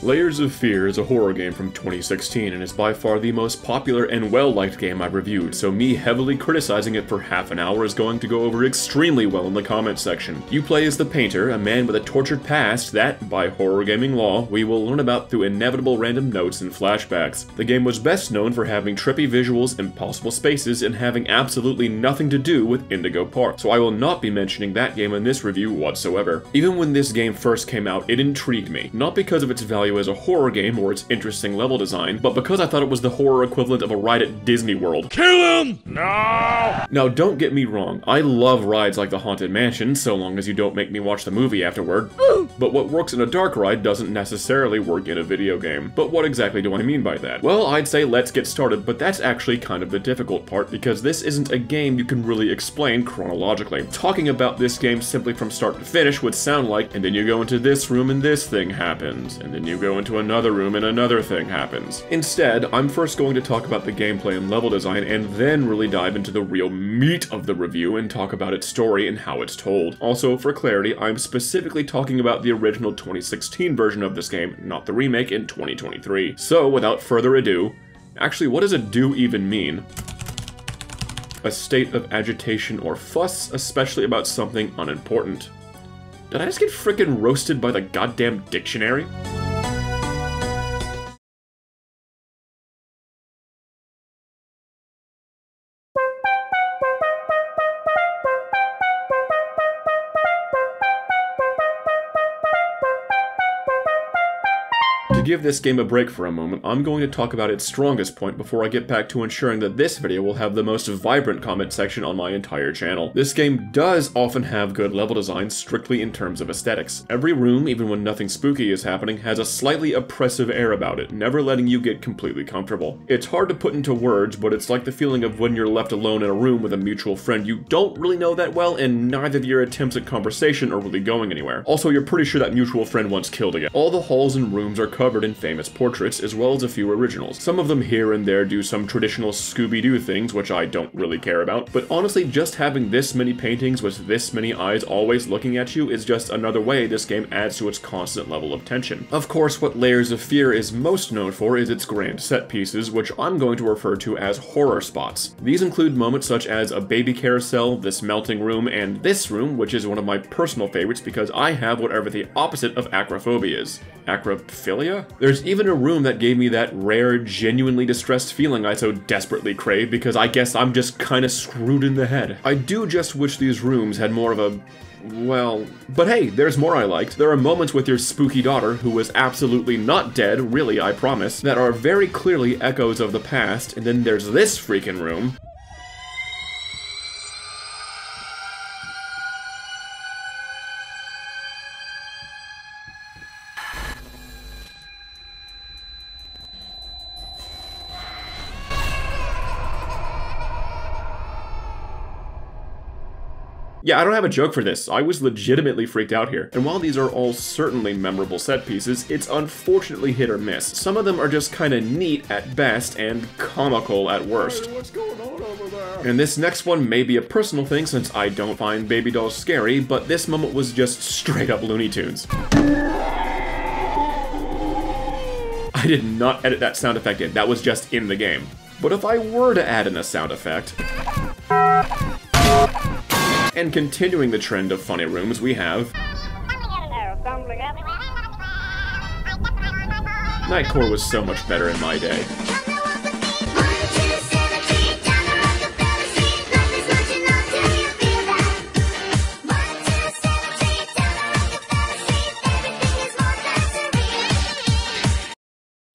Layers of Fear is a horror game from 2016 and is by far the most popular and well-liked game I've reviewed, so me heavily criticizing it for half an hour is going to go over extremely well in the comments section. You play as the Painter, a man with a tortured past that, by horror gaming law, we will learn about through inevitable random notes and flashbacks. The game was best known for having trippy visuals, impossible spaces, and having absolutely nothing to do with Indigo Park, so I will not be mentioning that game in this review whatsoever. Even when this game first came out, it intrigued me, not because of its value as a horror game or its interesting level design, but because I thought it was the horror equivalent of a ride at Disney World. Kill him! No! Now don't get me wrong, I love rides like the Haunted Mansion, so long as you don't make me watch the movie afterward. But what works in a dark ride doesn't necessarily work in a video game. But what exactly do I mean by that? Well, I'd say let's get started, but that's actually kind of the difficult part, because this isn't a game you can really explain chronologically. Talking about this game simply from start to finish would sound like, and then you go into this room and this thing happens, and then you go into another room and another thing happens. Instead, I'm first going to talk about the gameplay and level design, and then really dive into the real meat of the review and talk about its story and how it's told. Also, for clarity, I'm specifically talking about the original 2016 version of this game, not the remake in 2023. So, without further ado, actually, what does a do even mean? A state of agitation or fuss, especially about something unimportant. Did I just get frickin' roasted by the goddamn dictionary? To give this game a break for a moment, I'm going to talk about its strongest point before I get back to ensuring that this video will have the most vibrant comment section on my entire channel. This game does often have good level design strictly in terms of aesthetics. Every room, even when nothing spooky is happening, has a slightly oppressive air about it, never letting you get completely comfortable. It's hard to put into words, but it's like the feeling of when you're left alone in a room with a mutual friend you don't really know that well, and neither of your attempts at conversation are really going anywhere. Also, you're pretty sure that mutual friend once killed again. All the halls and rooms are covered in famous portraits, as well as a few originals. Some of them here and there do some traditional Scooby-Doo things, which I don't really care about, but honestly, just having this many paintings with this many eyes always looking at you is just another way this game adds to its constant level of tension. Of course, what Layers of Fear is most known for is its grand set pieces, which I'm going to refer to as horror spots. These include moments such as a baby carousel, this melting room, and this room, which is one of my personal favorites because I have whatever the opposite of acrophobia is. Acrophilia? There's even a room that gave me that rare, genuinely distressed feeling I so desperately crave because I guess I'm just kinda screwed in the head. I do just wish these rooms had more of a... well... but hey, there's more I liked. There are moments with your spooky daughter, who was absolutely not dead, really, I promise, that are very clearly echoes of the past, and then there's this freaking room. Yeah, I don't have a joke for this. I was legitimately freaked out here. And while these are all certainly memorable set pieces, it's unfortunately hit or miss. Some of them are just kinda neat at best and comical at worst. Hey, what's going on over there? And this next one may be a personal thing since I don't find baby dolls scary, but this moment was just straight up Looney Tunes. I did not edit that sound effect in, that was just in the game. But if I were to add in a sound effect... and continuing the trend of funny rooms, we have... Nightcore was so much better in my day.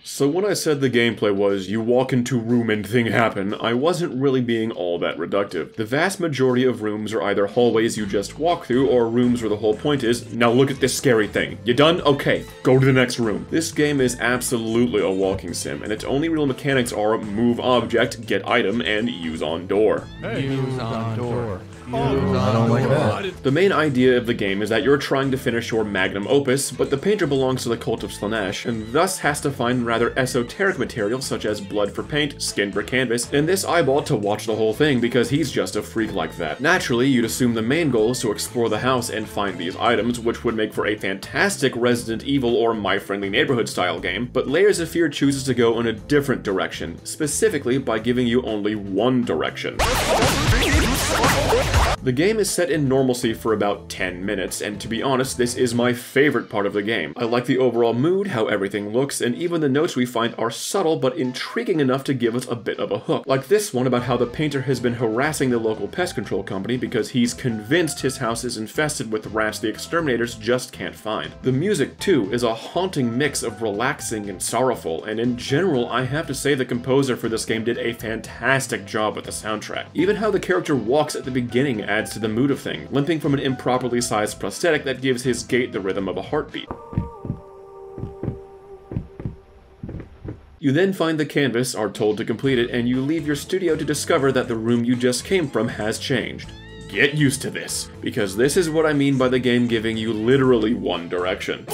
So when I said the gameplay was, you walk into room and thing happen, I wasn't really being all that reductive. The vast majority of rooms are either hallways you just walk through, or rooms where the whole point is, now look at this scary thing. You done? Okay, go to the next room. This game is absolutely a walking sim, and its only real mechanics are move object, get item, and use on door. Hey, use on door. I don't like that. The main idea of the game is that you're trying to finish your magnum opus, but the painter belongs to the cult of Slanesh, and thus has to find rather esoteric materials such as blood for paint, skin for canvas, and this eyeball to watch the whole thing because he's just a freak like that. Naturally, you'd assume the main goal is to explore the house and find these items, which would make for a fantastic Resident Evil or My Friendly Neighborhood style game, but Layers of Fear chooses to go in a different direction, specifically by giving you only one direction. The game is set in normalcy for about 10 minutes, and to be honest, this is my favorite part of the game. I like the overall mood, how everything looks, and even the notes we find are subtle but intriguing enough to give us a bit of a hook. Like this one about how the painter has been harassing the local pest control company because he's convinced his house is infested with rats the exterminators just can't find. The music, too, is a haunting mix of relaxing and sorrowful, and in general, I have to say the composer for this game did a fantastic job with the soundtrack. Even how the character walks at the beginning adds to the mood of things, limping from an improperly sized prosthetic that gives his gait the rhythm of a heartbeat. You then find the canvas, are told to complete it, and you leave your studio to discover that the room you just came from has changed. Get used to this, because this is what I mean by the game giving you literally one direction.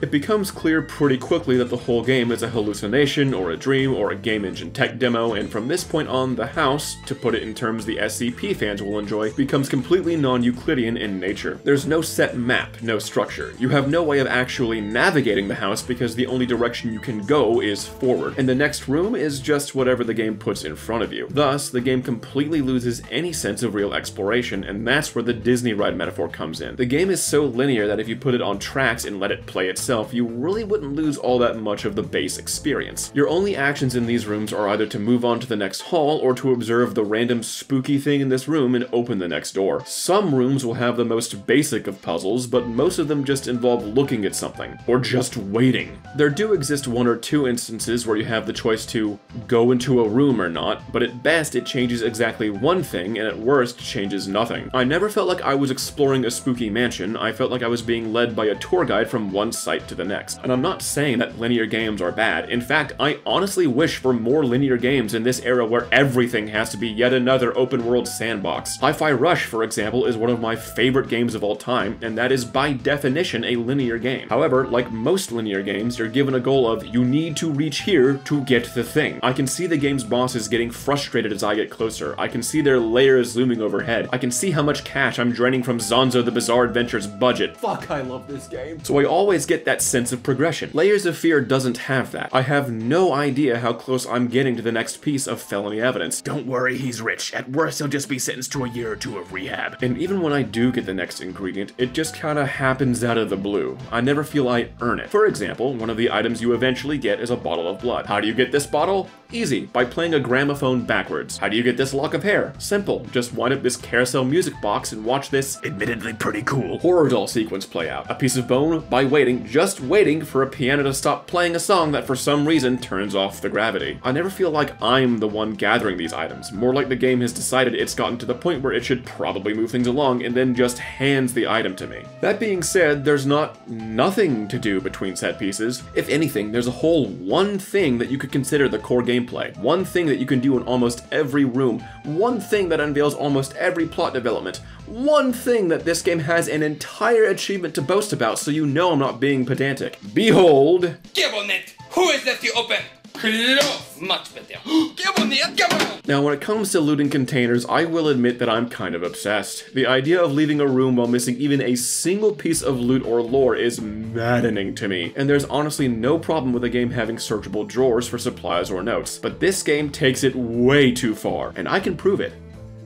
It becomes clear pretty quickly that the whole game is a hallucination, or a dream, or a game engine tech demo, and from this point on, the house, to put it in terms the SCP fans will enjoy, becomes completely non-Euclidean in nature. There's no set map, no structure. You have no way of actually navigating the house because the only direction you can go is forward, and the next room is just whatever the game puts in front of you. Thus, the game completely loses any sense of real exploration, and that's where the Disney ride metaphor comes in. The game is so linear that if you put it on tracks and let it play itself, you really wouldn't lose all that much of the base experience. Your only actions in these rooms are either to move on to the next hall or to observe the random spooky thing in this room and open the next door. Some rooms will have the most basic of puzzles, but most of them just involve looking at something, or just waiting. There do exist one or two instances where you have the choice to go into a room or not, but at best it changes exactly one thing, and at worst changes nothing. I never felt like I was exploring a spooky mansion. I felt like I was being led by a tour guide from one site to the next. And I'm not saying that linear games are bad. In fact, I honestly wish for more linear games in this era where everything has to be yet another open world sandbox. Hi-Fi Rush, for example, is one of my favorite games of all time, and that is by definition a linear game. However, like most linear games, you're given a goal of, you need to reach here to get the thing. I can see the game's bosses getting frustrated as I get closer. I can see their layers looming overhead. I can see how much cash I'm draining from Zonzo the Bizarre Adventure's budget. Fuck, I love this game. So I always get that sense of progression. Layers of Fear doesn't have that. I have no idea how close I'm getting to the next piece of felony evidence. Don't worry, he's rich. At worst, he'll just be sentenced to a year or two of rehab. And even when I do get the next ingredient, it just kinda happens out of the blue. I never feel I earn it. For example, one of the items you eventually get is a bottle of blood. How do you get this bottle? Easy, by playing a gramophone backwards. How do you get this lock of hair? Simple, just wind up this carousel music box and watch this, admittedly pretty cool, horror doll sequence play out. A piece of bone by waiting, just waiting for a piano to stop playing a song that for some reason turns off the gravity. I never feel like I'm the one gathering these items, more like the game has decided it's gotten to the point where it should probably move things along and then just hands the item to me. That being said, there's nothing to do between set pieces. If anything, there's a whole one thing that you could consider the core gameplay. One thing that you can do in almost every room. One thing that unveils almost every plot development. One thing that this game has an entire achievement to boast about, so you know I'm not being pedantic. Behold... Cabinet! Who is left you open? Close! Much better. Cabinet! Now, when it comes to looting containers, I will admit that I'm kind of obsessed. The idea of leaving a room while missing even a single piece of loot or lore is maddening to me, and there's honestly no problem with a game having searchable drawers for supplies or notes, but this game takes it way too far, and I can prove it.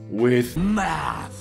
With math.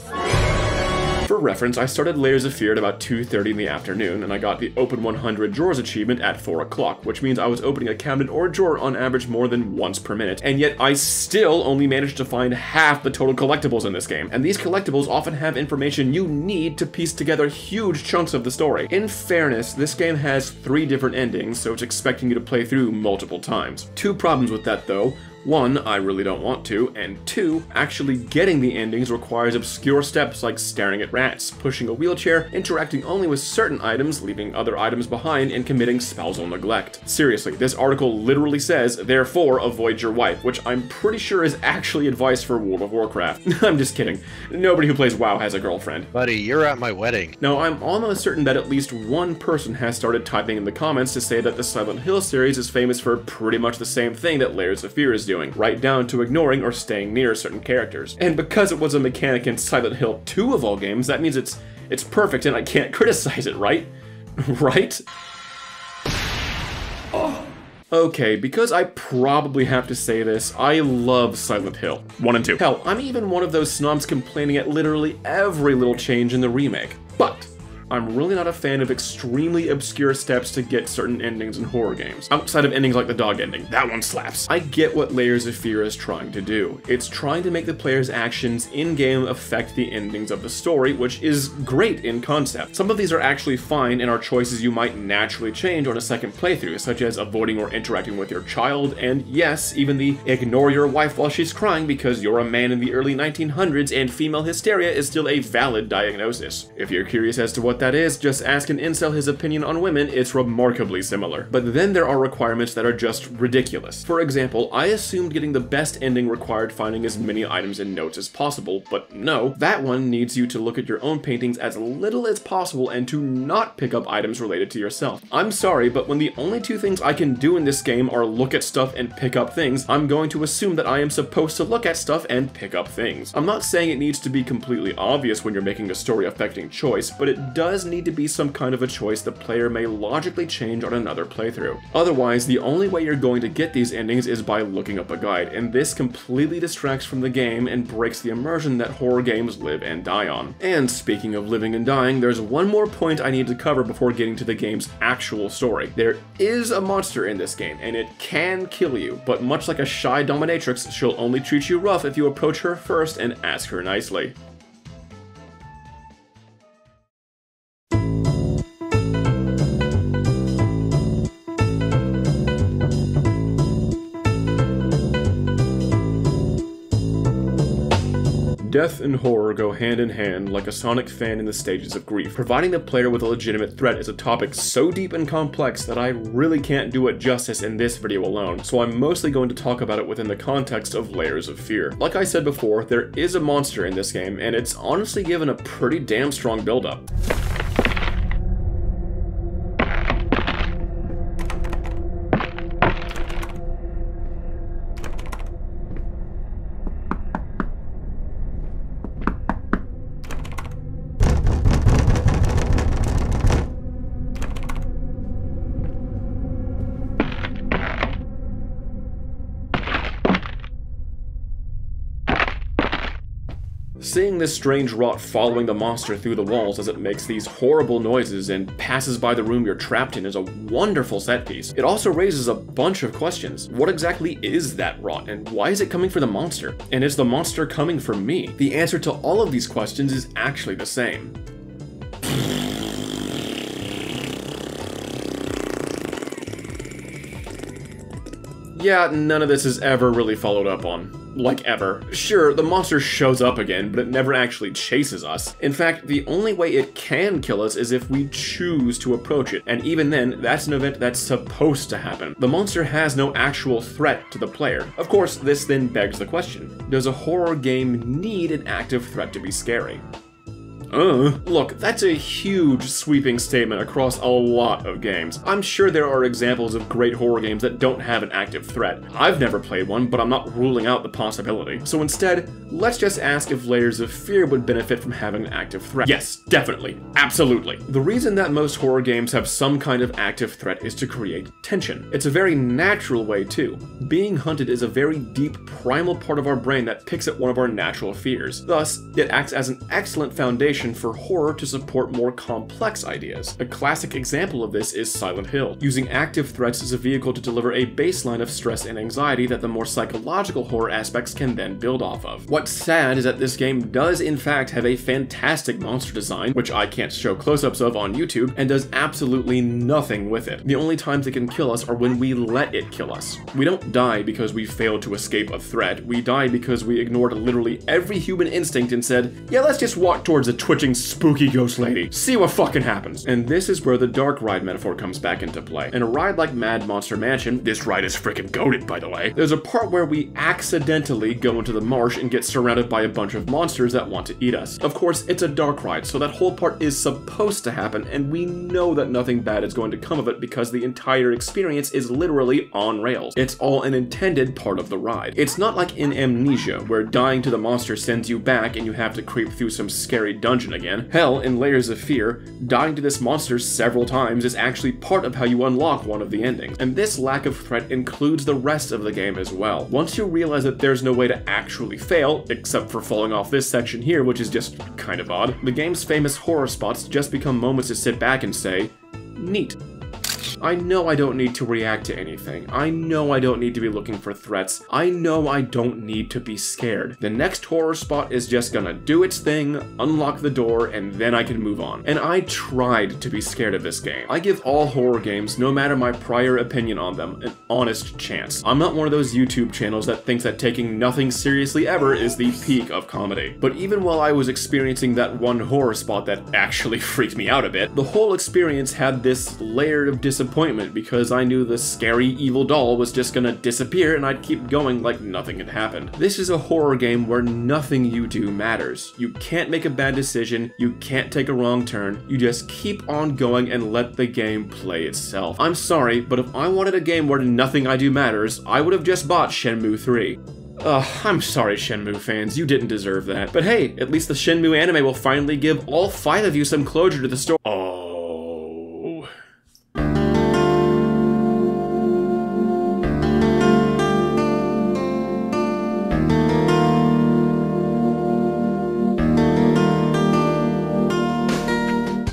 For reference, I started Layers of Fear at about 2:30 in the afternoon, and I got the Open 100 Drawers achievement at 4 o'clock, which means I was opening a cabinet or a drawer on average more than once per minute, and yet I still only managed to find half the total collectibles in this game, and these collectibles often have information you need to piece together huge chunks of the story. In fairness, this game has 3 different endings, so it's expecting you to play through multiple times. 2 problems with that though. 1, I really don't want to, and 2, actually getting the endings requires obscure steps like staring at rats, pushing a wheelchair, interacting only with certain items, leaving other items behind, and committing spousal neglect. Seriously, this article literally says, therefore avoid your wife, which I'm pretty sure is actually advice for World of Warcraft. I'm just kidding. Nobody who plays WoW has a girlfriend. Buddy, you're at my wedding. Now, I'm almost certain that at least one person has started typing in the comments to say that the Silent Hill series is famous for pretty much the same thing that Layers of Fear is doing, right down to ignoring or staying near certain characters. And because it was a mechanic in Silent Hill 2 of all games, that means it's perfect and I can't criticize it, right? Right? Okay, because I probably have to say this, I love Silent Hill 1 and 2. Hell, I'm even one of those snobs complaining at literally every little change in the remake. But I'm really not a fan of extremely obscure steps to get certain endings in horror games. Outside of endings like the dog ending, that one slaps. I get what Layers of Fear is trying to do. It's trying to make the player's actions in-game affect the endings of the story, which is great in concept. Some of these are actually fine and are choices you might naturally change on a second playthrough, such as avoiding or interacting with your child, and yes, even the ignore your wife while she's crying because you're a man in the early 1900s and female hysteria is still a valid diagnosis. If you're curious as to what that is, just ask an incel his opinion on women, it's remarkably similar. But then there are requirements that are just ridiculous. For example, I assumed getting the best ending required finding as many items and notes as possible, but no, that one needs you to look at your own paintings as little as possible and to not pick up items related to yourself. I'm sorry, but when the only two things I can do in this game are look at stuff and pick up things, I'm going to assume that I am supposed to look at stuff and pick up things. I'm not saying it needs to be completely obvious when you're making a story-affecting choice, but it does need to be some kind of a choice the player may logically change on another playthrough. Otherwise, the only way you're going to get these endings is by looking up a guide, and this completely distracts from the game and breaks the immersion that horror games live and die on. And speaking of living and dying, there's one more point I need to cover before getting to the game's actual story. There is a monster in this game, and it can kill you, but much like a shy dominatrix, she'll only treat you rough if you approach her first and ask her nicely. Death and horror go hand in hand like a Sonic fan in the stages of grief. Providing the player with a legitimate threat is a topic so deep and complex that I really can't do it justice in this video alone, so I'm mostly going to talk about it within the context of Layers of Fear. Like I said before, there is a monster in this game, and it's honestly given a pretty damn strong build-up. Seeing this strange rot following the monster through the walls as it makes these horrible noises and passes by the room you're trapped in is a wonderful set piece. It also raises a bunch of questions. What exactly is that rot, and why is it coming for the monster? And is the monster coming for me? The answer to all of these questions is actually the same. Yeah, none of this is ever really followed up on. Like ever. Sure, the monster shows up again, but it never actually chases us. In fact, the only way it can kill us is if we choose to approach it, and even then, that's an event that's supposed to happen. The monster has no actual threat to the player. Of course, this then begs the question, does a horror game need an active threat to be scary? Look, that's a huge sweeping statement across a lot of games. I'm sure there are examples of great horror games that don't have an active threat. I've never played one, but I'm not ruling out the possibility. So instead, let's just ask if Layers of Fear would benefit from having an active threat. Yes, definitely. Absolutely. The reason that most horror games have some kind of active threat is to create tension. It's a very natural way too. Being hunted is a very deep, primal part of our brain that picks at one of our natural fears. Thus, it acts as an excellent foundation inspiration for horror to support more complex ideas. A classic example of this is Silent Hill, using active threats as a vehicle to deliver a baseline of stress and anxiety that the more psychological horror aspects can then build off of. What's sad is that this game does in fact have a fantastic monster design, which I can't show close-ups of on YouTube, and does absolutely nothing with it. The only times it can kill us are when we let it kill us. We don't die because we failed to escape a threat, we die because we ignored literally every human instinct and said, yeah, let's just walk towards a twitching spooky ghost lady, see what fucking happens. And this is where the dark ride metaphor comes back into play. In a ride like Mad Monster Mansion, this ride is freaking goated by the way, there's a part where we accidentally go into the marsh and get surrounded by a bunch of monsters that want to eat us. Of course, it's a dark ride, so that whole part is supposed to happen, and we know that nothing bad is going to come of it because the entire experience is literally on rails. It's all an intended part of the ride. It's not like in Amnesia, where dying to the monster sends you back and you have to creep through some scary dungeon again. Hell, in Layers of Fear, dying to this monster several times is actually part of how you unlock one of the endings. And this lack of threat includes the rest of the game as well. Once you realize that there's no way to actually fail, except for falling off this section here, which is just kind of odd, the game's famous horror spots just become moments to sit back and say, neat. I know I don't need to react to anything. I know I don't need to be looking for threats. I know I don't need to be scared. The next horror spot is just gonna do its thing, unlock the door, and then I can move on. And I tried to be scared of this game. I give all horror games, no matter my prior opinion on them, an honest chance. I'm not one of those YouTube channels that thinks that taking nothing seriously ever is the peak of comedy. But even while I was experiencing that one horror spot that actually freaked me out a bit, the whole experience had this layer of disappointment because I knew the scary evil doll was just gonna disappear and I'd keep going like nothing had happened. This is a horror game where nothing you do matters. You can't make a bad decision, you can't take a wrong turn, you just keep on going and let the game play itself. I'm sorry, but if I wanted a game where nothing I do matters, I would have just bought Shenmue 3. I'm sorry Shenmue fans, you didn't deserve that. But hey, at least the Shenmue anime will finally give all 5 of you some closure to the story.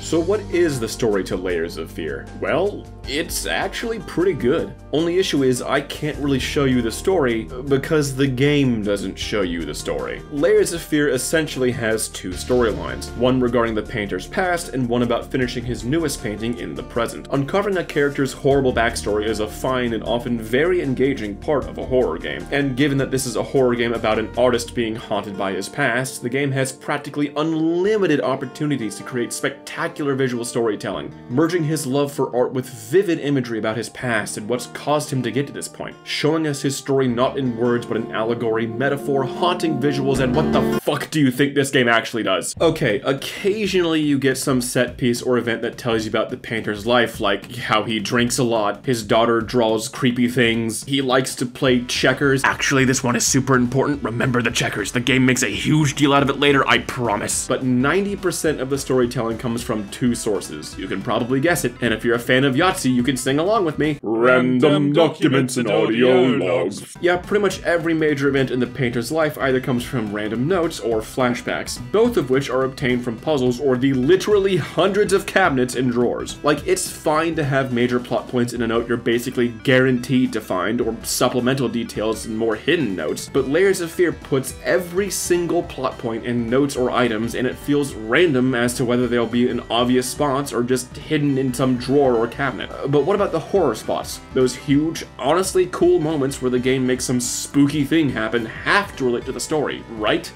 So what is the story to Layers of Fear? Well, it's actually pretty good. Only issue is I can't really show you the story because the game doesn't show you the story. Layers of Fear essentially has 2 storylines, one regarding the painter's past and one about finishing his newest painting in the present. Uncovering a character's horrible backstory is a fine and often very engaging part of a horror game. And given that this is a horror game about an artist being haunted by his past, the game has practically unlimited opportunities to create spectacular visual storytelling, merging his love for art with vivid imagery about his past and what's caused him to get to this point, showing us his story not in words but in allegory, metaphor, haunting visuals, and what the fuck do you think this game actually does? Okay, occasionally you get some set piece or event that tells you about the painter's life, like how he drinks a lot, his daughter draws creepy things, he likes to play checkers. Actually, this one is super important, remember the checkers, the game makes a huge deal out of it later, I promise. But 90% of the storytelling comes from 2 sources. You can probably guess it, and if you're a fan of Yahtzee, you can sing along with me. Random documents and audio logs. Yeah, pretty much every major event in the painter's life either comes from random notes or flashbacks, both of which are obtained from puzzles or the literally hundreds of cabinets and drawers. Like, it's fine to have major plot points in a note you're basically guaranteed to find, or supplemental details and more hidden notes, but Layers of Fear puts every single plot point in notes or items, and it feels random as to whether they'll be in obvious spots or just hidden in some drawer or cabinet. But what about the horror spots? Those huge, honestly cool moments where the game makes some spooky thing happen have to relate to the story, right?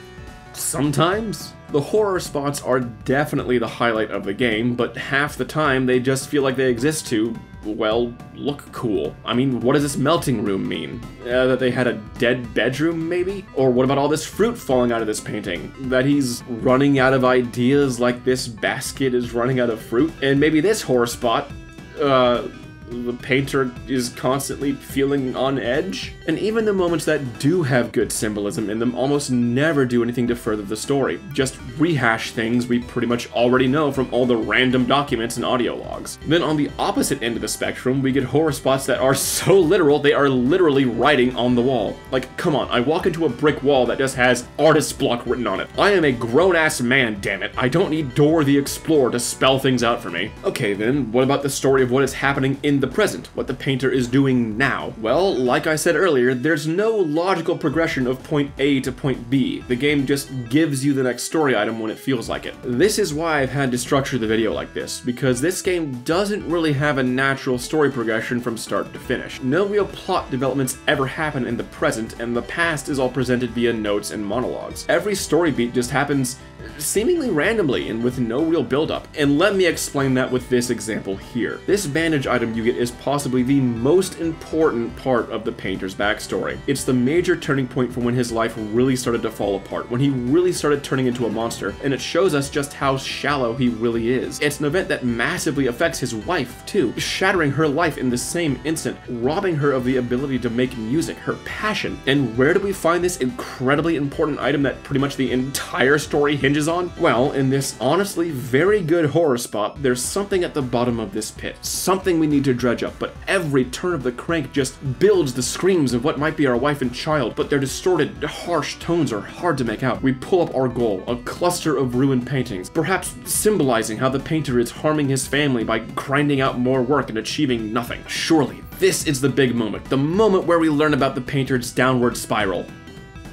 Sometimes? The horror spots are definitely the highlight of the game, but half the time they just feel like they exist to, well, look cool. I mean, what does this melting room mean? That they had a dead bedroom, maybe? Or what about all this fruit falling out of this painting? That he's running out of ideas like this basket is running out of fruit? And maybe this horror spot, the painter is constantly feeling on edge. And even the moments that do have good symbolism in them almost never do anything to further the story, just rehash things we pretty much already know from all the random documents and audio logs. Then on the opposite end of the spectrum, we get horror spots that are so literal they are literally writing on the wall. Like, come on, I walk into a brick wall that just has artist's block written on it. I am a grown-ass man, damn it. I don't need Dora the Explorer to spell things out for me. Okay then, what about the story of what is happening in the present? What the painter is doing now? Well, like I said earlier, there's no logical progression of point A to point B. The game just gives you the next story item when it feels like it. This is why I've had to structure the video like this, because this game doesn't really have a natural story progression from start to finish. No real plot developments ever happen in the present, and the past is all presented via notes and monologues. Every story beat just happens seemingly randomly and with no real build-up. And let me explain that with this example here. This bandage item you get is possibly the most important part of the painter's backstory. It's the major turning point from when his life really started to fall apart, when he really started turning into a monster, and it shows us just how shallow he really is. It's an event that massively affects his wife, too, shattering her life in the same instant, robbing her of the ability to make music, her passion. And where do we find this incredibly important item that pretty much the entire story hinges on? Well, in this honestly very good horror spot, there's something at the bottom of this pit. Something we need to dredge up, but every turn of the crank just builds the screams of what might be our wife and child, but their distorted, harsh tones are hard to make out. We pull up our goal, a cluster of ruined paintings, perhaps symbolizing how the painter is harming his family by grinding out more work and achieving nothing. Surely, this is the big moment, the moment where we learn about the painter's downward spiral.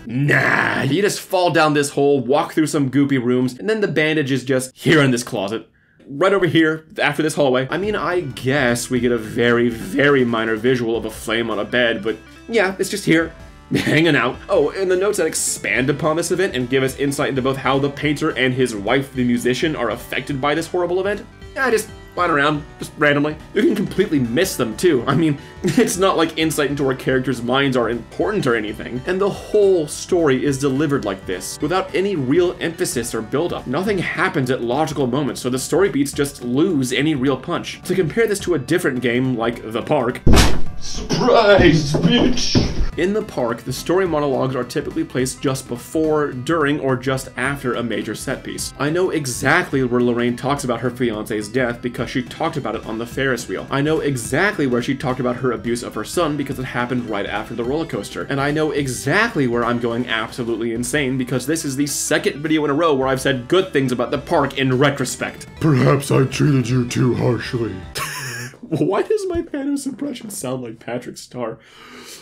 Nah, you just fall down this hole, walk through some goopy rooms, and then the bandage is just here in this closet. Right over here, after this hallway. I mean, I guess we get a very, very minor visual of a flame on a bed, but yeah, it's just here, hanging out. Oh, and the notes that expand upon this event and give us insight into both how the painter and his wife, the musician, are affected by this horrible event. Yeah, just flying around, just randomly. You can completely miss them too. I mean, it's not like insight into our characters' minds are important or anything. And the whole story is delivered like this, without any real emphasis or build-up. Nothing happens at logical moments, so the story beats just lose any real punch. To compare this to a different game like The Park, surprise, bitch! In The Park, the story monologues are typically placed just before, during, or just after a major set piece. I know exactly where Lorraine talks about her fiance's death because she talked about it on the Ferris wheel. I know exactly where she talked about her abuse of her son because it happened right after the roller coaster. And I know exactly where I'm going absolutely insane because this is the second video in a row where I've said good things about The Park in retrospect. Perhaps I treated you too harshly. Why does my Thanos impression sound like Patrick Star?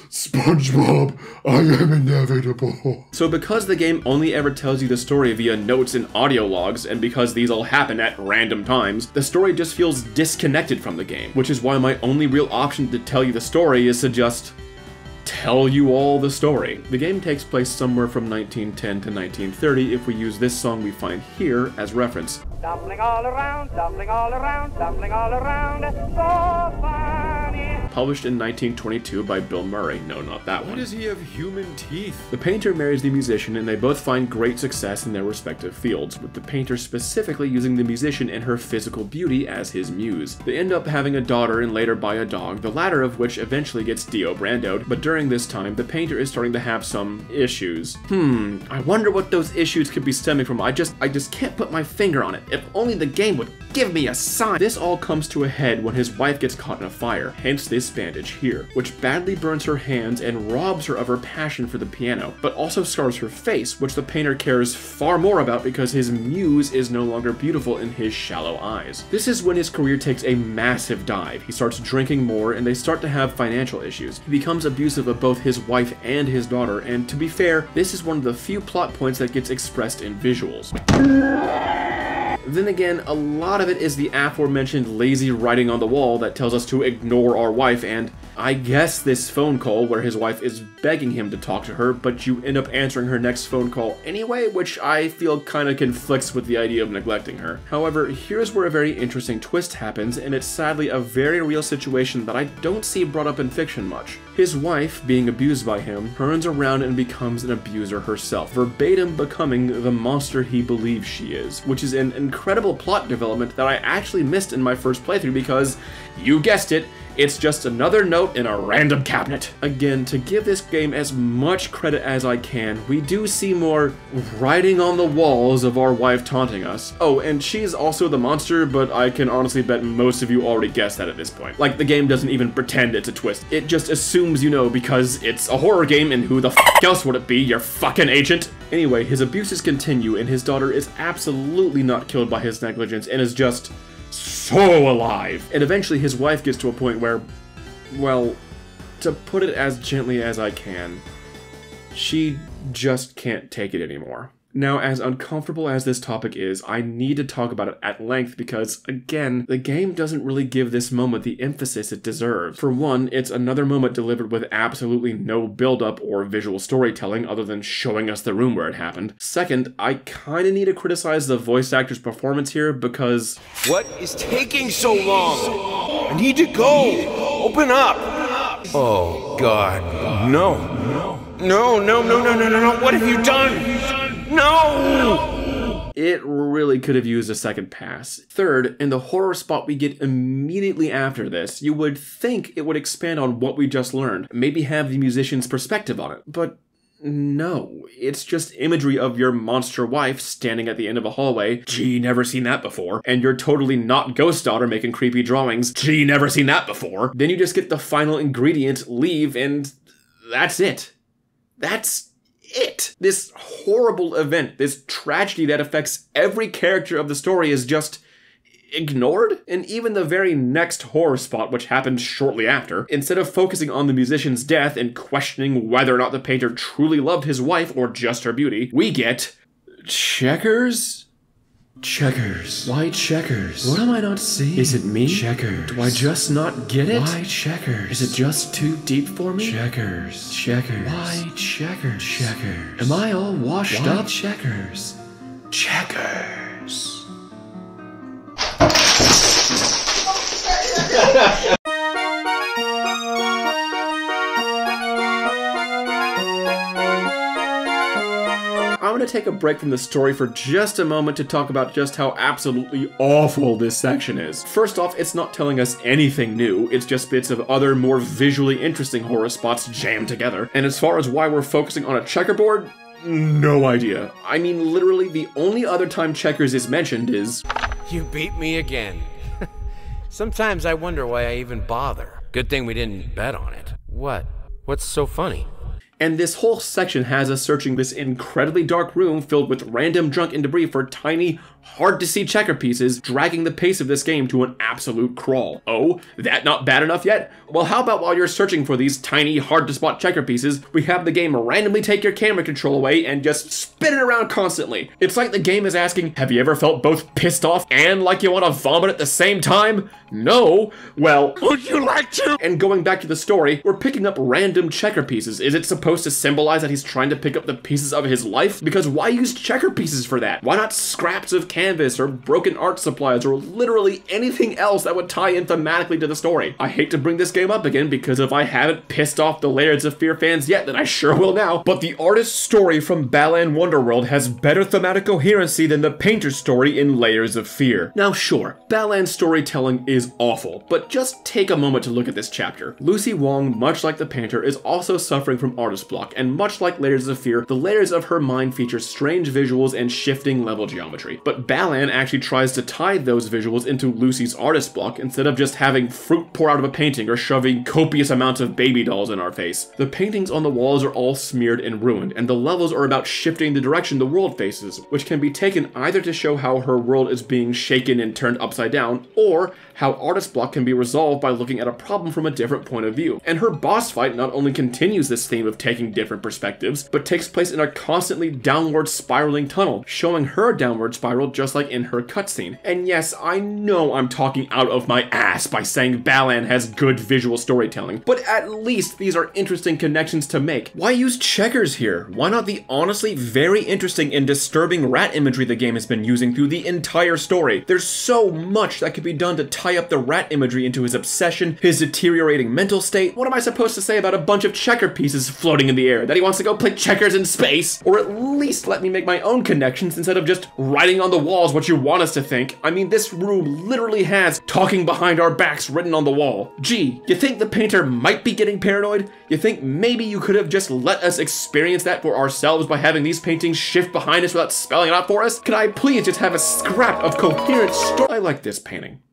SpongeBob, I am inevitable. So because the game only ever tells you the story via notes and audio logs, and because these all happen at random times, the story just feels disconnected from the game, which is why my only real option to tell you the story is to just tell you all the story. The game takes place somewhere from 1910 to 1930 if we use this song we find here as reference. Stumbling all around, stumbling all around, stumbling all around, so funny. Published in 1922 by Bill Murray. No, not that one. Why does he have human teeth? The painter marries the musician and they both find great success in their respective fields, with the painter specifically using the musician and her physical beauty as his muse. They end up having a daughter and later buy a dog, the latter of which eventually gets Dio Brando'd, but during this time, the painter is starting to have some issues. I wonder what those issues could be stemming from. I just can't put my finger on it. If only the game would give me a sign. This all comes to a head when his wife gets caught in a fire, hence this bandage here, which badly burns her hands and robs her of her passion for the piano, but also scars her face, which the painter cares far more about because his muse is no longer beautiful in his shallow eyes. This is when his career takes a massive dive. He starts drinking more and they start to have financial issues. He becomes abusive of both his wife and his daughter, and to be fair, this is one of the few plot points that gets expressed in visuals. Then again, a lot of it is the aforementioned lazy writing on the wall that tells us to ignore our wife, and I guess this phone call where his wife is begging him to talk to her, but you end up answering her next phone call anyway, which I feel kinda conflicts with the idea of neglecting her. However, here's where a very interesting twist happens, and it's sadly a very real situation that I don't see brought up in fiction much. His wife, being abused by him, turns around and becomes an abuser herself, verbatim becoming the monster he believes she is, which is an incredible plot development that I actually missed in my first playthrough because, you guessed it, It's just another note in a random cabinet. Again, to give this game as much credit as I can, we do see more writing on the walls of our wife taunting us. Oh, and she's also the monster, but I can honestly bet most of you already guessed that at this point. Like, the game doesn't even pretend it's a twist. It just assumes you know because it's a horror game and who the f else would it be, your fucking agent? Anyway, his abuses continue and his daughter is absolutely not killed by his negligence and is just so alive. And eventually his wife gets to a point where, well, to put it as gently as I can, she just can't take it anymore. Now, as uncomfortable as this topic is, I need to talk about it at length because, again, the game doesn't really give this moment the emphasis it deserves. For one, it's another moment delivered with absolutely no build-up or visual storytelling other than showing us the room where it happened. Second, I kinda need to criticize the voice actor's performance here because... What is taking so long? I need to go! Open up! Oh, God. No. No. What have you done? No! It really could have used a second pass. Third, in the horror spot we get immediately after this, you would think it would expand on what we just learned, maybe have the musician's perspective on it, but no. It's just imagery of your monster wife standing at the end of a hallway, gee, never seen that before, and your totally not ghost daughter making creepy drawings, gee, never seen that before. Then you just get the final ingredient, leave, and that's it. That's it. This horrible event, this tragedy that affects every character of the story is just ignored. And even the very next horror spot, which happened shortly after, instead of focusing on the musician's death and questioning whether or not the painter truly loved his wife or just her beauty, we get checkers? Checkers. Why checkers? What am I not seeing? Is it me? Checkers. Do I just not get it? Why checkers? Is it just too deep for me? Checkers. Checkers. Why checkers? Checkers. Am I all washed up? Checkers. Checkers. I'm going to take a break from the story for just a moment to talk about just how absolutely awful this section is. First off, it's not telling us anything new, it's just bits of other, more visually interesting horror spots jammed together. And as far as why we're focusing on a checkerboard, no idea. I mean, literally the only other time checkers is mentioned is... You beat me again. Sometimes I wonder why I even bother. Good thing we didn't bet on it. What? What's so funny? And this whole section has us searching this incredibly dark room filled with random junk and debris for tiny, hard-to-see checker pieces, dragging the pace of this game to an absolute crawl. Oh, that not bad enough yet? Well, how about while you're searching for these tiny, hard-to-spot checker pieces, we have the game randomly take your camera control away and just spin it around constantly. It's like the game is asking, have you ever felt both pissed off and like you want to vomit at the same time? No? Well, would you like to? And going back to the story, we're picking up random checker pieces. Is it supposed to symbolize that he's trying to pick up the pieces of his life? Because why use checker pieces for that? Why not scraps of canvas or broken art supplies or literally anything else that would tie in thematically to the story? I hate to bring this game up again because if I haven't pissed off the Layers of Fear fans yet, then I sure will now. But the artist's story from Balan Wonderworld has better thematic coherency than the painter's story in Layers of Fear. Now sure, Balan's storytelling is awful, but just take a moment to look at this chapter. Lucy Wong, much like the painter, is also suffering from artist block, and much like Layers of Fear, the layers of her mind feature strange visuals and shifting level geometry. But Balan actually tries to tie those visuals into Lucy's artist block instead of just having fruit pour out of a painting or shoving copious amounts of baby dolls in our face. The paintings on the walls are all smeared and ruined, and the levels are about shifting the direction the world faces, which can be taken either to show how her world is being shaken and turned upside down, or how artist block can be resolved by looking at a problem from a different point of view. And her boss fight not only continues this theme of taking different perspectives, but takes place in a constantly downward spiraling tunnel, showing her downward spiral just like in her cutscene. And yes, I know I'm talking out of my ass by saying Balan has good visual storytelling, but at least these are interesting connections to make. Why use checkers here? Why not the honestly very interesting and disturbing rat imagery the game has been using through the entire story? There's so much that could be done to tie up the rat imagery into his obsession, his deteriorating mental state. What am I supposed to say about a bunch of checker pieces floating floating in the air, that he wants to go play checkers in space, or at least let me make my own connections instead of just writing on the walls what you want us to think. I mean, this room literally has talking behind our backs written on the wall. Gee, you think the painter might be getting paranoid? You think maybe you could have just let us experience that for ourselves by having these paintings shift behind us without spelling it out for us? Can I please just have a scrap of coherent story? I like this painting.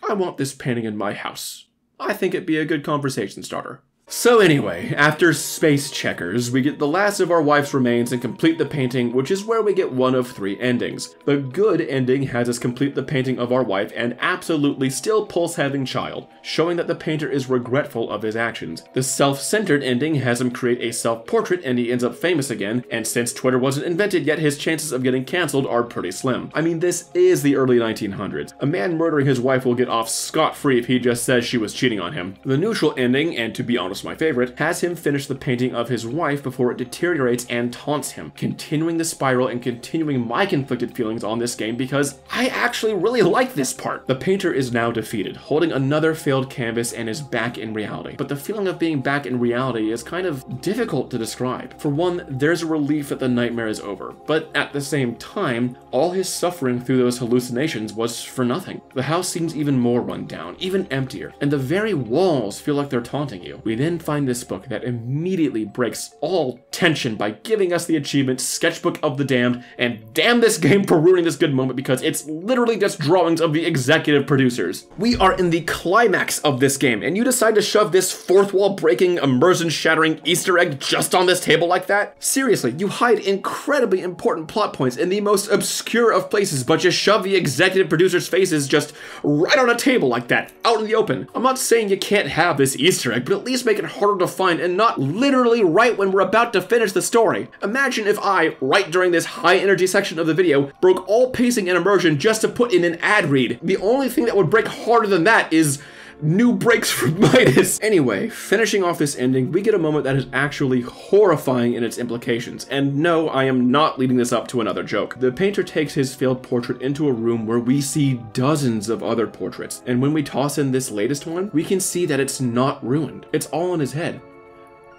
I want this painting in my house. I think it'd be a good conversation starter. So anyway, after space checkers, we get the last of our wife's remains and complete the painting, which is where we get one of 3 endings. The good ending has us complete the painting of our wife and absolutely still pulse-having child, showing that the painter is regretful of his actions. The self-centered ending has him create a self-portrait and he ends up famous again, and since Twitter wasn't invented yet, his chances of getting cancelled are pretty slim. I mean, this is the early 1900s. A man murdering his wife will get off scot-free if he just says she was cheating on him. The neutral ending, and to be honest, my favorite, has him finish the painting of his wife before it deteriorates and taunts him, continuing the spiral and continuing my conflicted feelings on this game because I actually really like this part. The painter is now defeated, holding another failed canvas and is back in reality. But the feeling of being back in reality is kind of difficult to describe. For one, there's a relief that the nightmare is over, but at the same time, all his suffering through those hallucinations was for nothing. The house seems even more run down, even emptier, and the very walls feel like they're taunting you. We then find this book that immediately breaks all tension by giving us the achievement Sketchbook of the Damned, and damn this game for ruining this good moment because it's literally just drawings of the executive producers. We are in the climax of this game and you decide to shove this fourth wall breaking, immersion shattering Easter egg just on this table like that? Seriously, you hide incredibly important plot points in the most obscure of places but just shove the executive producers' faces just right on a table like that, out in the open. I'm not saying you can't have this Easter egg, but at least make it harder to find and not literally right when we're about to finish the story. Imagine if I, right during this high energy section of the video, broke all pacing and immersion just to put in an ad read. The only thing that would break harder than that is new breaks from Midas. Anyway, finishing off this ending, we get a moment that is actually horrifying in its implications. And no, I am not leading this up to another joke. The painter takes his failed portrait into a room where we see dozens of other portraits. And when we toss in this latest one, we can see that it's not ruined. It's all in his head.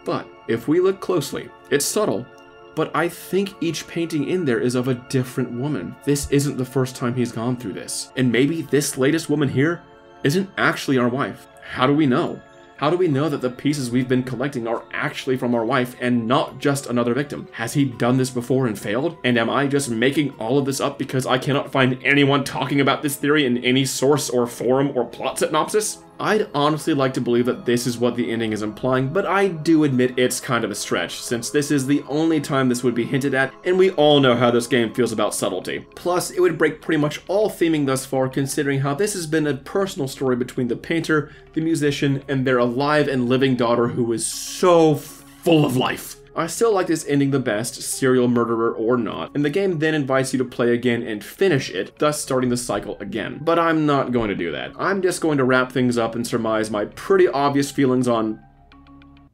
But if we look closely, it's subtle, but I think each painting in there is of a different woman. This isn't the first time he's gone through this. And maybe this latest woman here isn't actually our wife. How do we know? How do we know that the pieces we've been collecting are actually from our wife and not just another victim? Has he done this before and failed? And am I just making all of this up because I cannot find anyone talking about this theory in any source or forum or plot synopsis? I'd honestly like to believe that this is what the ending is implying, but I do admit it's kind of a stretch, since this is the only time this would be hinted at, and we all know how this game feels about subtlety. Plus, it would break pretty much all theming thus far, considering how this has been a personal story between the painter, the musician, and their alive and living daughter who is so full of life. I still like this ending the best, serial murderer or not, and the game then invites you to play again and finish it, thus starting the cycle again. But I'm not going to do that. I'm just going to wrap things up and surmise my pretty obvious feelings on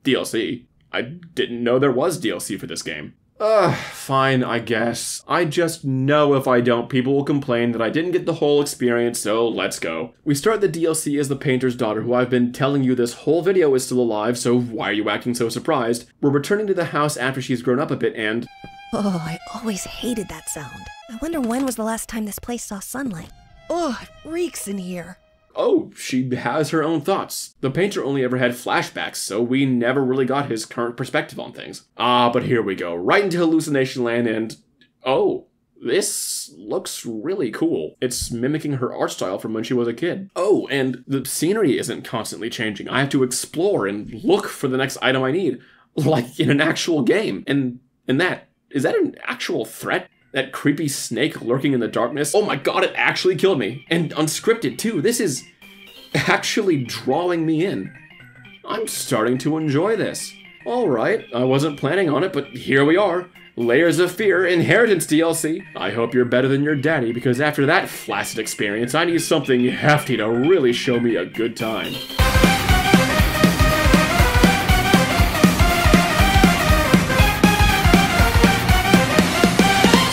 DLC. I didn't know there was DLC for this game. Fine, I guess. I just know if I don't, people will complain that I didn't get the whole experience, so let's go. We start the DLC as the painter's daughter, who I've been telling you this whole video is still alive, so why are you acting so surprised? We're returning to the house after she's grown up a bit and... Oh, I always hated that sound. I wonder when was the last time this place saw sunlight. Oh, it reeks in here. Oh, she has her own thoughts. The painter only ever had flashbacks, so we never really got his current perspective on things. But here we go, right into hallucination land and... oh, this looks really cool. It's mimicking her art style from when she was a kid. Oh, and the scenery isn't constantly changing. I have to explore and look for the next item I need, like in an actual game. And is that an actual threat? That creepy snake lurking in the darkness. Oh my god, it actually killed me. And unscripted too. This is actually drawing me in. I'm starting to enjoy this. Alright, I wasn't planning on it, but here we are. Layers of Fear Inheritance DLC. I hope you're better than your daddy, because after that flaccid experience, I need something hefty to really show me a good time.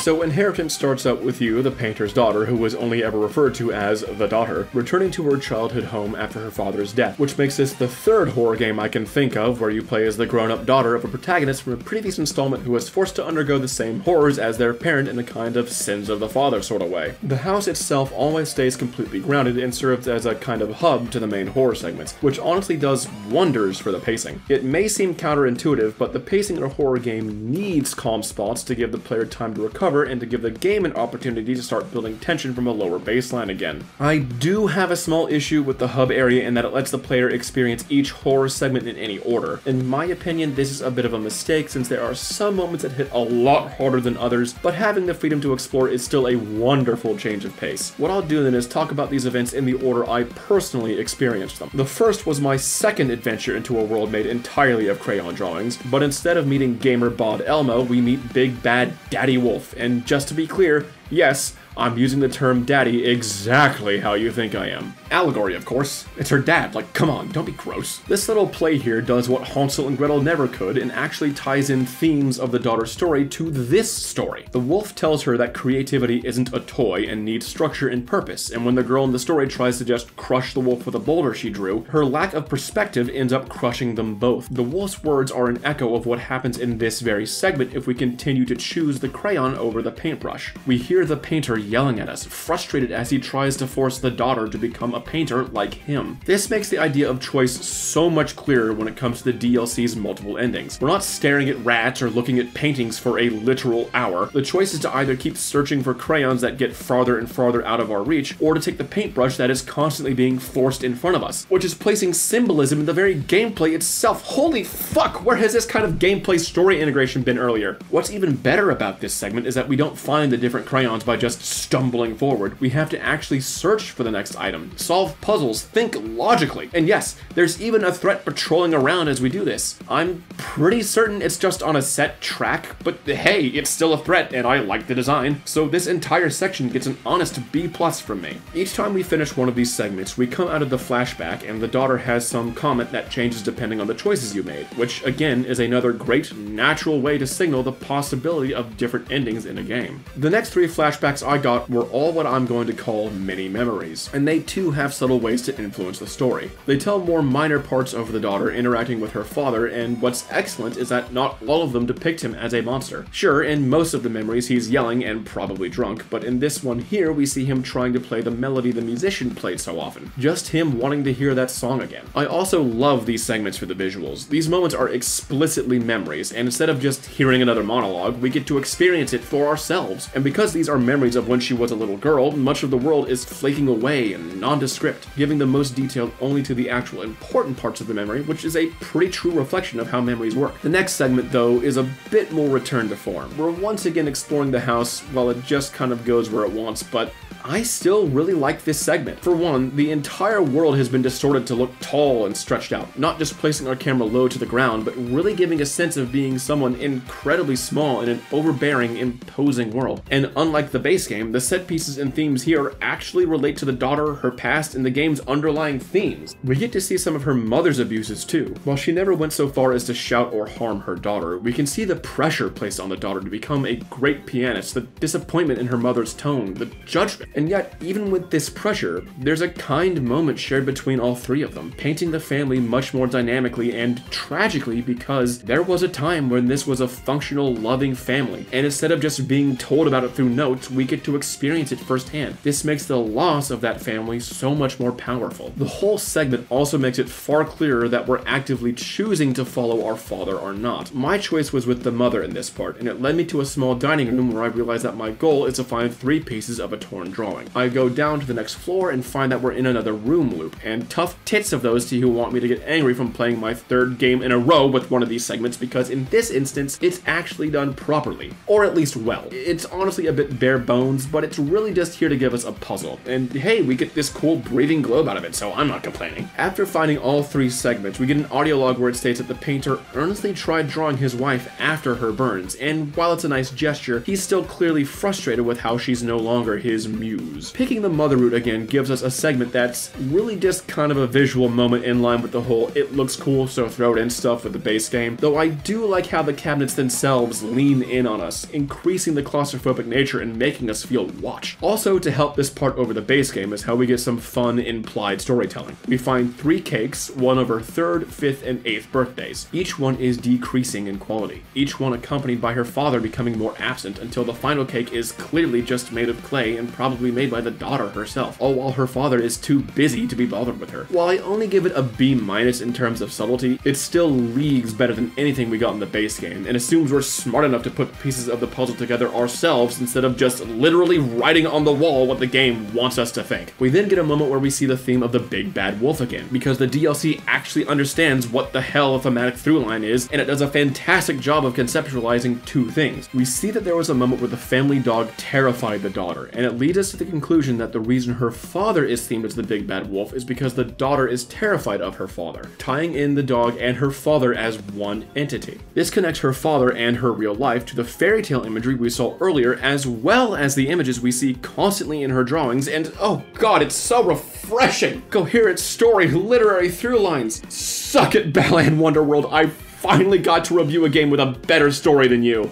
So Inheritance starts out with you, the painter's daughter, who was only ever referred to as the daughter, returning to her childhood home after her father's death, which makes this the third horror game I can think of where you play as the grown-up daughter of a protagonist from a previous installment who was forced to undergo the same horrors as their parent in a kind of sins of the father sort of way. The house itself always stays completely grounded and serves as a kind of hub to the main horror segments, which honestly does wonders for the pacing. It may seem counterintuitive, but the pacing in a horror game needs calm spots to give the player time to recover and to give the game an opportunity to start building tension from a lower baseline again. I do have a small issue with the hub area in that it lets the player experience each horror segment in any order. In my opinion, this is a bit of a mistake since there are some moments that hit a lot harder than others, but having the freedom to explore is still a wonderful change of pace. What I'll do then is talk about these events in the order I personally experienced them. The first was my second adventure into a world made entirely of crayon drawings, but instead of meeting gamer Bod Elmo, we meet Big Bad Daddy Wolf, and just to be clear, yes, I'm using the term daddy exactly how you think I am. Allegory, of course. It's her dad, like, come on, don't be gross. This little play here does what Hansel and Gretel never could and actually ties in themes of the daughter's story to this story. The wolf tells her that creativity isn't a toy and needs structure and purpose, and when the girl in the story tries to just crush the wolf with a boulder she drew, her lack of perspective ends up crushing them both. The wolf's words are an echo of what happens in this very segment if we continue to choose the crayon over the paintbrush. We hear the painter yelling at us, frustrated as he tries to force the daughter to become a painter like him. This makes the idea of choice so much clearer when it comes to the DLC's multiple endings. We're not staring at rats or looking at paintings for a literal hour. The choice is to either keep searching for crayons that get farther and farther out of our reach, or to take the paintbrush that is constantly being forced in front of us, which is placing symbolism in the very gameplay itself. Holy fuck, where has this kind of gameplay story integration been earlier? What's even better about this segment is that we don't find the different crayons by just stumbling forward. We have to actually search for the next item, solve puzzles, think logically. And yes, there's even a threat patrolling around as we do this. I'm pretty certain it's just on a set track, but hey, it's still a threat and I like the design. So this entire section gets an honest B+ from me. Each time we finish one of these segments, we come out of the flashback and the daughter has some comment that changes depending on the choices you made, which again is another great natural way to signal the possibility of different endings in a game. The next 3 flashbacks I got were all what I'm going to call mini memories, and they too have subtle ways to influence the story. They tell more minor parts of the daughter interacting with her father, and what's excellent is that not all of them depict him as a monster. Sure, in most of the memories he's yelling and probably drunk, but in this one here we see him trying to play the melody the musician played so often. Just him wanting to hear that song again. I also love these segments for the visuals. These moments are explicitly memories, and instead of just hearing another monologue, we get to experience it for ourselves. And because these are memories of when she was a little girl, much of the world is flaking away and nondescript, giving the most detail only to the actual important parts of the memory, which is a pretty true reflection of how memories work. The next segment, though, is a bit more return to form. We're once again exploring the house while it just kind of goes where it wants, but I still really like this segment. For one, the entire world has been distorted to look tall and stretched out, not just placing our camera low to the ground, but really giving a sense of being someone incredibly small in an overbearing, imposing world. And unlike the base game, the set pieces and themes here actually relate to the daughter, her past, and the game's underlying themes. We get to see some of her mother's abuses too. While she never went so far as to shout or harm her daughter, we can see the pressure placed on the daughter to become a great pianist, the disappointment in her mother's tone, the judgment. And yet, even with this pressure, there's a kind moment shared between all 3 of them, painting the family much more dynamically and tragically because there was a time when this was a functional, loving family, and instead of just being told about it through notes, we get to experience it firsthand. This makes the loss of that family so much more powerful. The whole segment also makes it far clearer that we're actively choosing to follow our father or not. My choice was with the mother in this part, and it led me to a small dining room where I realized that my goal is to find 3 pieces of a torn drawing. I go down to the next floor and find that we're in another room loop, and tough tits of those to you who want me to get angry from playing my 3rd game in a row with one of these segments, because in this instance, it's actually done properly. Or at least well. It's honestly a bit bare bones, but it's really just here to give us a puzzle. And hey, we get this cool breathing globe out of it, so I'm not complaining. After finding all 3 segments, we get an audio log where it states that the painter earnestly tried drawing his wife after her burns, and while it's a nice gesture, he's still clearly frustrated with how she's no longer his reviews. Picking the mother route again gives us a segment that's really just kind of a visual moment in line with the whole it looks cool so throw it in stuff with the base game, though I do like how the cabinets themselves lean in on us, increasing the claustrophobic nature and making us feel watched. Also, to help this part over the base game is how we get some fun implied storytelling. We find 3 cakes, one of her 3rd, 5th, and 8th birthdays. Each one is decreasing in quality, each one accompanied by her father becoming more absent until the final cake is clearly just made of clay and probably made by the daughter herself, all while her father is too busy to be bothered with her. While I only give it a B- in terms of subtlety, it's still leagues better than anything we got in the base game, and assumes we're smart enough to put pieces of the puzzle together ourselves instead of just literally writing on the wall what the game wants us to think. We then get a moment where we see the theme of the big bad wolf again, because the DLC actually understands what the hell a thematic through line is, and it does a fantastic job of conceptualizing 2 things. We see that there was a moment where the family dog terrified the daughter, and it leads us to the conclusion that the reason her father is themed as the big bad wolf is because the daughter is terrified of her father, tying in the dog and her father as one entity. This connects her father and her real life to the fairy tale imagery we saw earlier, as well as the images we see constantly in her drawings, and oh god, it's so refreshing! Coherent story, literary through lines. Suck it, Balan Wonderworld, I finally got to review a game with a better story than you.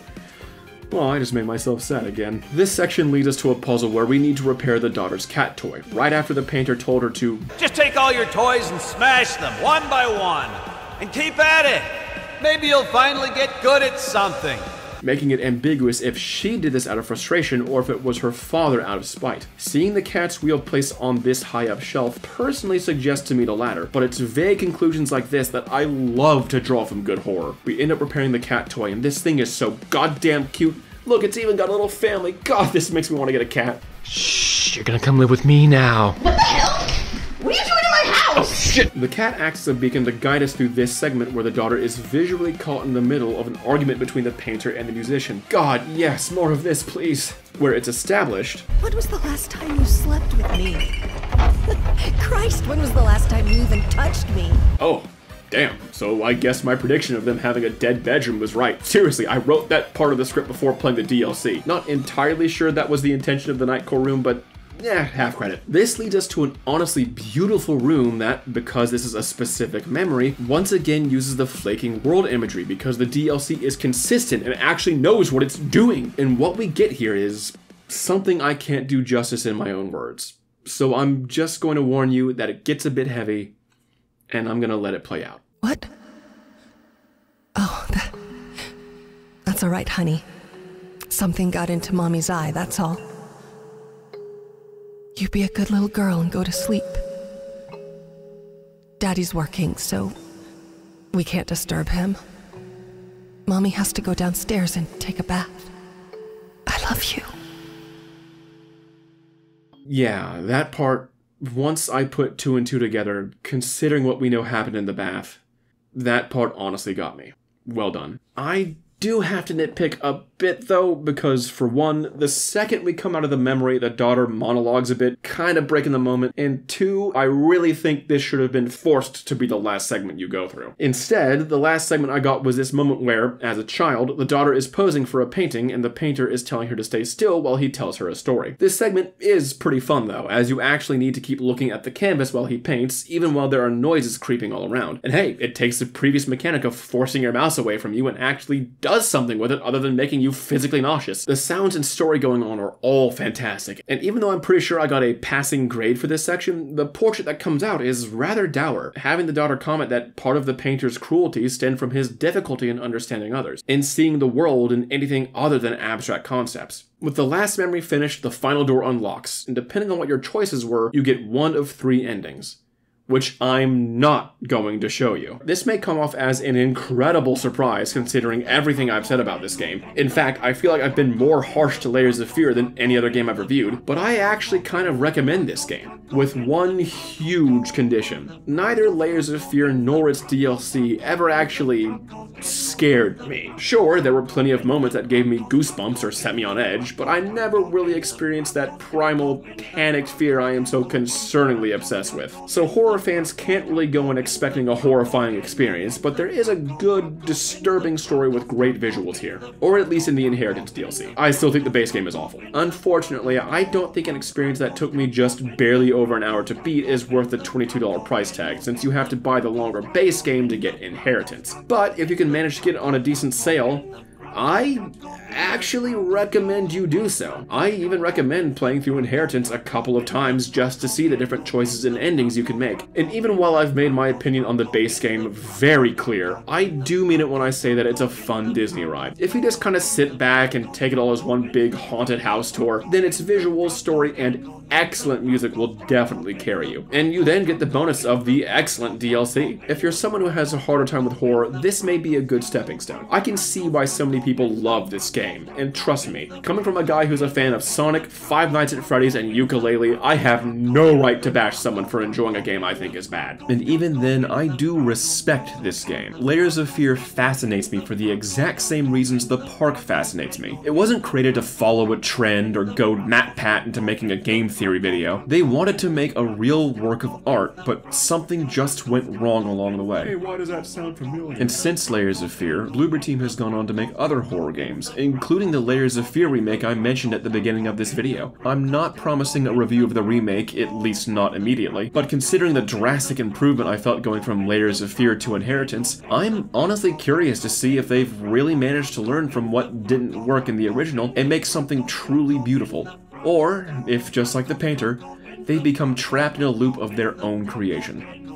Well, I just made myself sad again. This section leads us to a puzzle where we need to repair the daughter's cat toy, right after the painter told her to just take all your toys and smash them one by one, and keep at it. Maybe you'll finally get good at something. Making it ambiguous if she did this out of frustration or if it was her father out of spite. Seeing the cat's wheel placed on this high up shelf personally suggests to me the latter, but it's vague conclusions like this that I love to draw from good horror. We end up repairing the cat toy, and this thing is so goddamn cute. Look, it's even got a little family. God, this makes me want to get a cat. Shh, you're gonna come live with me now. What the hell? What are you doing in my house? Oh, shit! The cat acts as a beacon to guide us through this segment where the daughter is visually caught in the middle of an argument between the painter and the musician. God, yes, more of this, please. Where it's established. When was the last time you slept with me? Christ, when was the last time you even touched me? Oh. Damn, so I guess my prediction of them having a dead bedroom was right. Seriously, I wrote that part of the script before playing the DLC. Not entirely sure that was the intention of the Nightcore room, but yeah, half credit. This leads us to an honestly beautiful room that, because this is a specific memory, once again uses the flaking world imagery because the DLC is consistent and actually knows what it's doing. And what we get here is something I can't do justice in my own words. So I'm just going to warn you that it gets a bit heavy, and I'm gonna let it play out. What? Oh, that's all right, honey. Something got into Mommy's eye, that's all. You be a good little girl and go to sleep. Daddy's working, so we can't disturb him. Mommy has to go downstairs and take a bath. I love you. Yeah, that part, once I put 2 and 2 together, considering what we know happened in the bath, that part honestly got me. Well done. I do have to nitpick a bit though, because for one, the second we come out of the memory, the daughter monologues a bit, kind of breaking the moment, and 2, I really think this should have been forced to be the last segment you go through. Instead, the last segment I got was this moment where, as a child, the daughter is posing for a painting and the painter is telling her to stay still while he tells her a story. This segment is pretty fun though, as you actually need to keep looking at the canvas while he paints, even while there are noises creeping all around. And hey, it takes the previous mechanic of forcing your mouse away from you and actually does something with it other than making you physically nauseous. The sounds and story going on are all fantastic, and even though I'm pretty sure I got a passing grade for this section, the portrait that comes out is rather dour, having the daughter comment that part of the painter's cruelty stemmed from his difficulty in understanding others, and seeing the world in anything other than abstract concepts. With the last memory finished, the final door unlocks, and depending on what your choices were, you get one of 3 endings, which I'm not going to show you. This may come off as an incredible surprise considering everything I've said about this game. In fact, I feel like I've been more harsh to Layers of Fear than any other game I've reviewed, but I actually kind of recommend this game, with one huge condition. Neither Layers of Fear nor its DLC ever actually scared me. Sure, there were plenty of moments that gave me goosebumps or set me on edge, but I never really experienced that primal, panicked fear I am so concerningly obsessed with. So horror fans can't really go in expecting a horrifying experience, but there is a good, disturbing story with great visuals here. Or at least in the Inheritance DLC. I still think the base game is awful. Unfortunately, I don't think an experience that took me just barely over an hour to beat is worth the $22 price tag, since you have to buy the longer base game to get Inheritance. But if you can manage to get it on a decent sale, I actually recommend you do so. I even recommend playing through Inheritance a couple of times just to see the different choices and endings you can make. And even while I've made my opinion on the base game very clear, I do mean it when I say that it's a fun Disney ride. If you just kind of sit back and take it all as one big haunted house tour, then its visual, story, and excellent music will definitely carry you. And you then get the bonus of the excellent DLC. If you're someone who has a harder time with horror, this may be a good stepping stone. I can see why so many people love this game, and trust me, coming from a guy who's a fan of Sonic, Five Nights at Freddy's, and Yooka-Laylee, I have no right to bash someone for enjoying a game I think is bad. And even then, I do respect this game. Layers of Fear fascinates me for the exact same reasons the park fascinates me. It wasn't created to follow a trend or go MatPat into making a game theory video. They wanted to make a real work of art, but something just went wrong along the way. Hey, why does that sound familiar? And since Layers of Fear, Bloober Team has gone on to make other horror games, including the Layers of Fear remake I mentioned at the beginning of this video. I'm not promising a review of the remake, at least not immediately, but considering the drastic improvement I felt going from Layers of Fear to Inheritance, I'm honestly curious to see if they've really managed to learn from what didn't work in the original and make something truly beautiful. Or, if just like the painter, they've become trapped in a loop of their own creation.